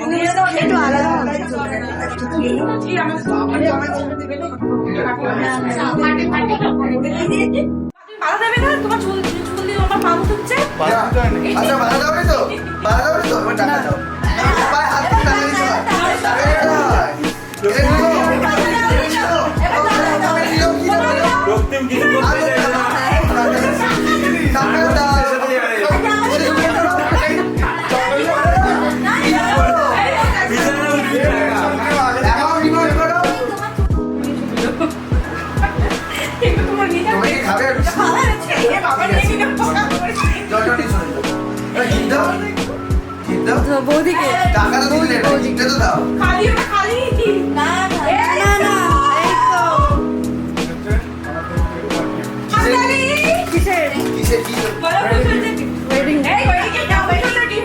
একটু আলাদা বাধা দেবে না তোমার চুল চুল দিয়ে আমার পা মুছছে। আচ্ছা বাধা দাও তো, বাধা দাও তো, আমার টাকা দাও। পায়ে হাত দিয়ে টাকা দিতে হয়। টাকা দিতে হয়। এটা নিও। রক্তিম কিছু করতে চাই না। টাকা দাও। এখন রিমোট করো। তোমার নিজে তুমি কি খাবে? বাধা আছে এ বাবা নেই না পোকা করে জলটা নিয়ে চলে যাও। এই গিফট দাও। গিফট দাও। বৌদিকে টাকা তো দিলে না, গিফটটা তো দাও। খালি ওটা খালি না না এই তো কিসের কিসের কি? বলো ফুলসজ্জা কি ওয়েডিং এই ওইদিকে যাও ফুলসজ্জা কি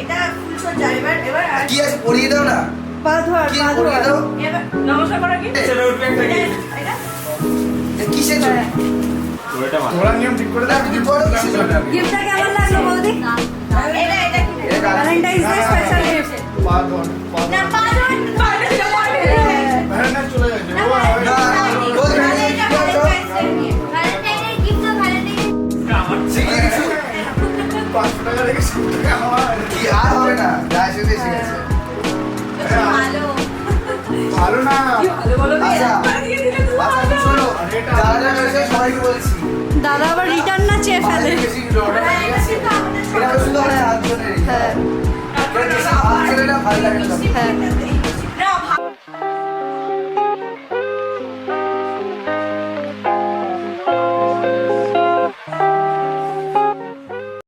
এটা ফুলসজ্জা এবার কি আছে পরিয়ে দাও না। পা ধোয়ার কি পা পরিয়ে ধোয়ার দাও? এবার নমস্কার করা কি ছেলে উঠবে একটা কি? এটা এ কিসের জন্য? ওইটা মাথা। তোরা নিয়ম ঠিক করে দাও, তুমি করো কিসের জন্য? গিফটটা কেমন লাগলো বৌদি? এটা কি ভ্যালেন্টাইন্স ডে স্পেশাল গিফট। না পাঁচ পাঁচ ছিল পাঁচ না, বল না, কি করছো? শিখিয়ে দিচ্ছি। কি আর হবে না, যা এসেছে এসে গেছে। ভালো বলো আচ্ছা, আচ্ছা, তুমি শোনো, যারা যারা এসেছে সবাইকে বলছি। দাদা আবার রিটার্ন না চেয়ে ফেলে। বেশি order নেই, ঠিক আছে? এটা শুধু আমরা হাত ধরে রেখে হ্যাঁ দাও। এটা বেশি হাত ছেড়ে না, ভালো লাগে না। হ্যাঁ